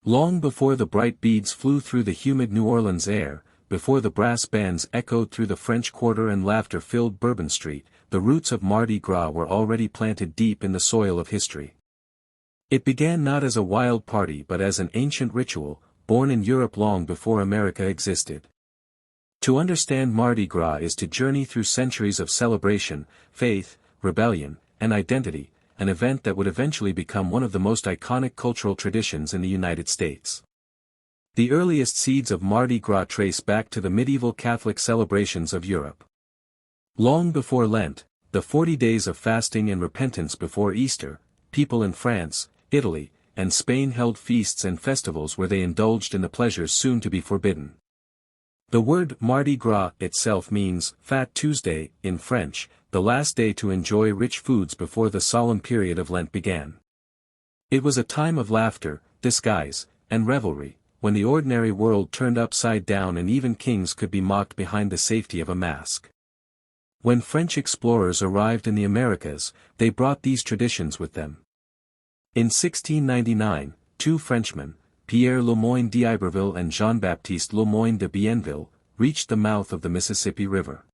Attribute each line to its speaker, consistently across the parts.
Speaker 1: Long before the bright beads flew through the humid New Orleans air, before the brass bands echoed through the French Quarter and laughter filled Bourbon Street, the roots of Mardi Gras were already planted deep in the soil of history. It began not as a wild party but as an ancient ritual, born in Europe long before America existed. To understand Mardi Gras is to journey through centuries of celebration, faith, rebellion, and identity, an event that would eventually become one of the most iconic cultural traditions in the United States. The earliest seeds of Mardi Gras trace back to the medieval Catholic celebrations of Europe. Long before Lent, the 40 days of fasting and repentance before Easter, people in France, Italy, and Spain held feasts and festivals where they indulged in the pleasures soon to be forbidden. The word Mardi Gras itself means Fat Tuesday in French, the last day to enjoy rich foods before the solemn period of Lent began. It was a time of laughter, disguise, and revelry, when the ordinary world turned upside down and even kings could be mocked behind the safety of a mask. When French explorers arrived in the Americas, they brought these traditions with them. In 1699, two Frenchmen, Pierre Le Moyne d'Iberville and Jean-Baptiste Le Moyne de Bienville, reached the mouth of the Mississippi River.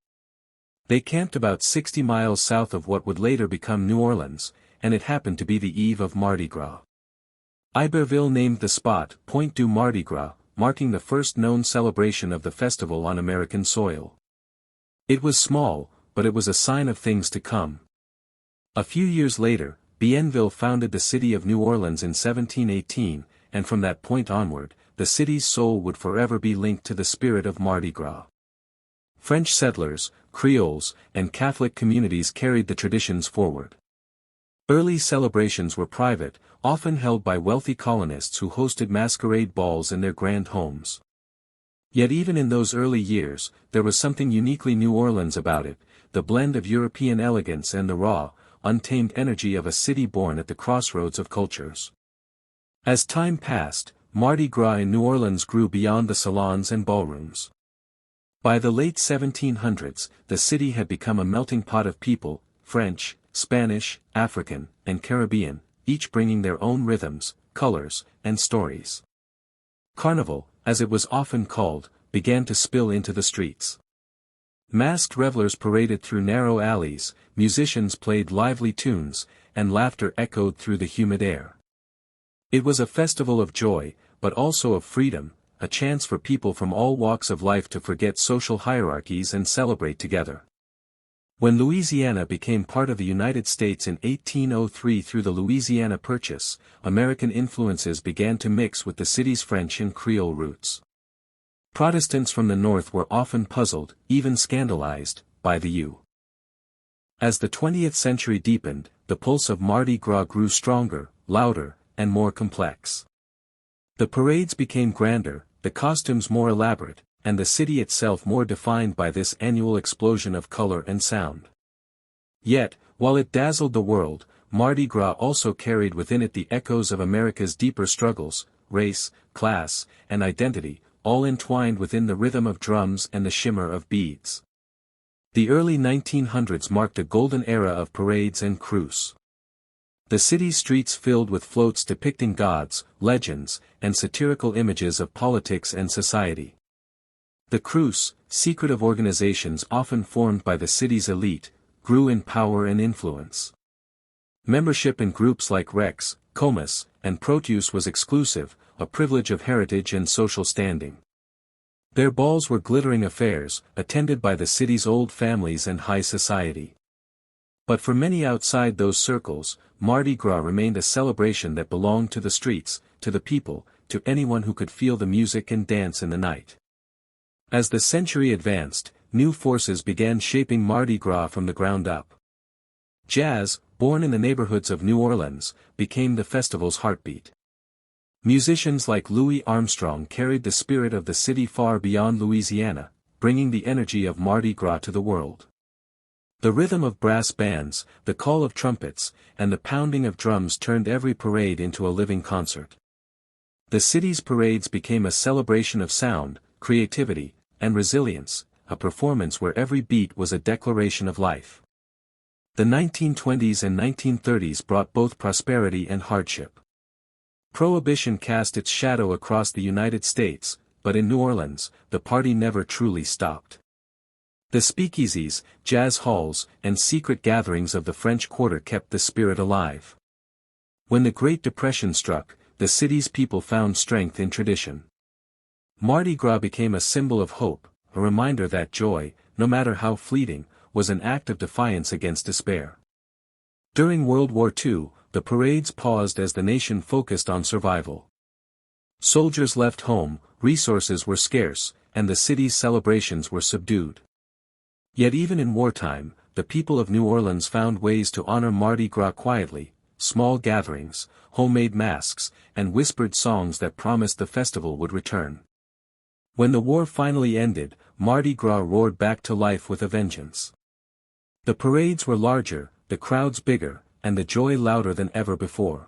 Speaker 1: They camped about 60 miles south of what would later become New Orleans, and it happened to be the eve of Mardi Gras. Iberville named the spot Point du Mardi Gras, marking the first known celebration of the festival on American soil. It was small, but it was a sign of things to come. A few years later, Bienville founded the city of New Orleans in 1718, and from that point onward, the city's soul would forever be linked to the spirit of Mardi Gras. French settlers, Creoles, and Catholic communities carried the traditions forward. Early celebrations were private, often held by wealthy colonists who hosted masquerade balls in their grand homes. Yet even in those early years, there was something uniquely New Orleans about it, the blend of European elegance and the raw, untamed energy of a city born at the crossroads of cultures. As time passed, Mardi Gras in New Orleans grew beyond the salons and ballrooms. By the late 1700s, the city had become a melting pot of people, French, Spanish, African, and Caribbean, each bringing their own rhythms, colors, and stories. Carnival, as it was often called, began to spill into the streets. Masked revelers paraded through narrow alleys, musicians played lively tunes, and laughter echoed through the humid air. It was a festival of joy, but also of freedom, a chance for people from all walks of life to forget social hierarchies and celebrate together. When Louisiana became part of the United States in 1803 through the Louisiana Purchase, American influences began to mix with the city's French and Creole roots. Protestants from the North were often puzzled, even scandalized, by the U. As the 20th century deepened, the pulse of Mardi Gras grew stronger, louder, and more complex. The parades became grander, the costumes more elaborate, and the city itself more defined by this annual explosion of color and sound. Yet, while it dazzled the world, Mardi Gras also carried within it the echoes of America's deeper struggles, race, class, and identity, all entwined within the rhythm of drums and the shimmer of beads. The early 1900s marked a golden era of parades and cruise. The city's streets filled with floats depicting gods, legends, and satirical images of politics and society. The Crus, secretive organizations often formed by the city's elite, grew in power and influence. Membership in groups like Rex, Comus, and Proteus was exclusive, a privilege of heritage and social standing. Their balls were glittering affairs, attended by the city's old families and high society. But for many outside those circles, Mardi Gras remained a celebration that belonged to the streets, to the people, to anyone who could feel the music and dance in the night. As the century advanced, new forces began shaping Mardi Gras from the ground up. Jazz, born in the neighborhoods of New Orleans, became the festival's heartbeat. Musicians like Louis Armstrong carried the spirit of the city far beyond Louisiana, bringing the energy of Mardi Gras to the world. The rhythm of brass bands, the call of trumpets, and the pounding of drums turned every parade into a living concert. The city's parades became a celebration of sound, creativity, and resilience, a performance where every beat was a declaration of life. The 1920s and 1930s brought both prosperity and hardship. Prohibition cast its shadow across the United States, but in New Orleans, the party never truly stopped. The speakeasies, jazz halls, and secret gatherings of the French Quarter kept the spirit alive. When the Great Depression struck, the city's people found strength in tradition. Mardi Gras became a symbol of hope, a reminder that joy, no matter how fleeting, was an act of defiance against despair. During World War II, the parades paused as the nation focused on survival. Soldiers left home, resources were scarce, and the city's celebrations were subdued. Yet even in wartime, the people of New Orleans found ways to honor Mardi Gras quietly: small gatherings, homemade masks, and whispered songs that promised the festival would return. When the war finally ended, Mardi Gras roared back to life with a vengeance. The parades were larger, the crowds bigger, and the joy louder than ever before.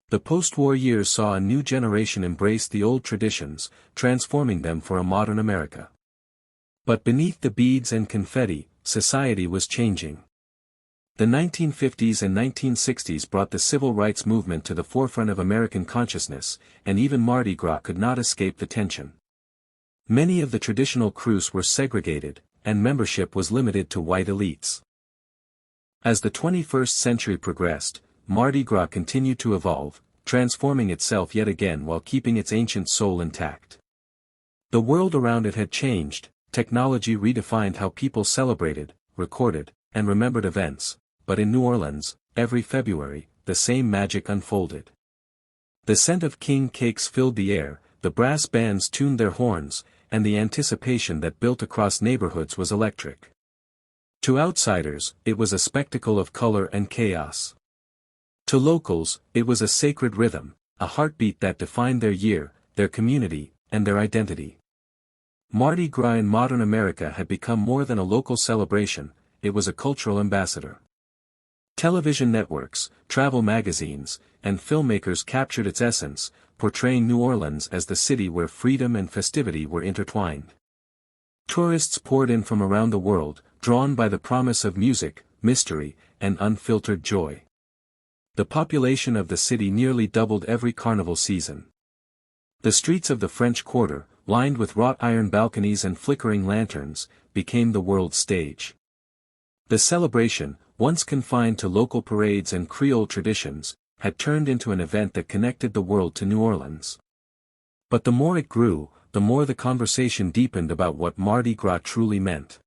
Speaker 1: The post-war years saw a new generation embrace the old traditions, transforming them for a modern America. But beneath the beads and confetti, society was changing. The 1950s and 1960s brought the civil rights movement to the forefront of American consciousness, and even Mardi Gras could not escape the tension. Many of the traditional crews were segregated, and membership was limited to white elites. As the 21st century progressed, Mardi Gras continued to evolve, transforming itself yet again while keeping its ancient soul intact. The world around it had changed, technology redefined how people celebrated, recorded, and remembered events, but in New Orleans, every February, the same magic unfolded. The scent of king cakes filled the air, the brass bands tuned their horns, and the anticipation that built across neighborhoods was electric. To outsiders, it was a spectacle of color and chaos. To locals, it was a sacred rhythm, a heartbeat that defined their year, their community, and their identity. Mardi Gras in modern America had become more than a local celebration, it was a cultural ambassador. Television networks, travel magazines, and filmmakers captured its essence, portraying New Orleans as the city where freedom and festivity were intertwined. Tourists poured in from around the world, drawn by the promise of music, mystery, and unfiltered joy. The population of the city nearly doubled every carnival season. The streets of the French Quarter, lined with wrought iron balconies and flickering lanterns, became the world's stage. The celebration, once confined to local parades and Creole traditions, had turned into an event that connected the world to New Orleans. But the more it grew, the more the conversation deepened about what Mardi Gras truly meant.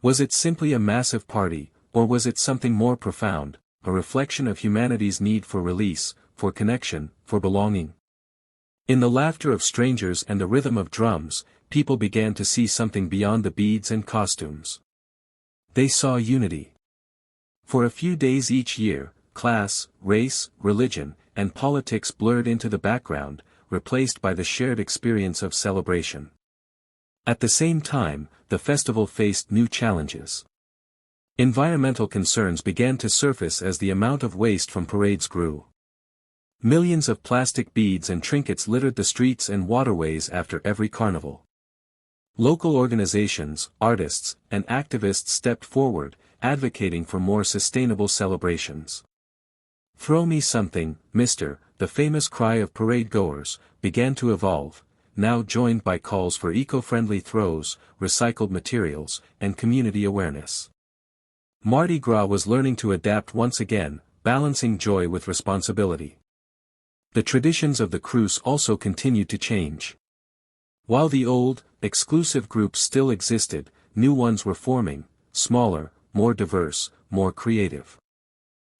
Speaker 1: Was it simply a massive party, or was it something more profound, a reflection of humanity's need for release, for connection, for belonging? In the laughter of strangers and the rhythm of drums, people began to see something beyond the beads and costumes. They saw unity. For a few days each year, class, race, religion, and politics blurred into the background, replaced by the shared experience of celebration. At the same time, the festival faced new challenges. Environmental concerns began to surface as the amount of waste from parades grew. Millions of plastic beads and trinkets littered the streets and waterways after every carnival. Local organizations, artists, and activists stepped forward, advocating for more sustainable celebrations. "Throw me something, mister," the famous cry of parade-goers, began to evolve, now joined by calls for eco-friendly throws, recycled materials, and community awareness. Mardi Gras was learning to adapt once again, balancing joy with responsibility. The traditions of the crews also continued to change. While the old, exclusive groups still existed, new ones were forming, smaller, more diverse, more creative.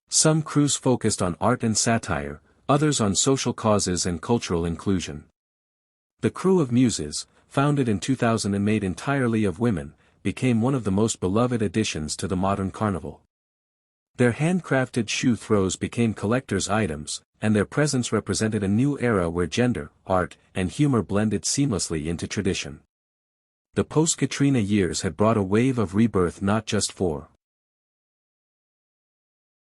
Speaker 1: Some crews focused on art and satire, others on social causes and cultural inclusion. The Crew of Muses, founded in 2000 and made entirely of women, became one of the most beloved additions to the modern carnival. Their handcrafted shoe throws became collector's items, and their presence represented a new era where gender, art, and humor blended seamlessly into tradition. The post-Katrina years had brought a wave of rebirth not just for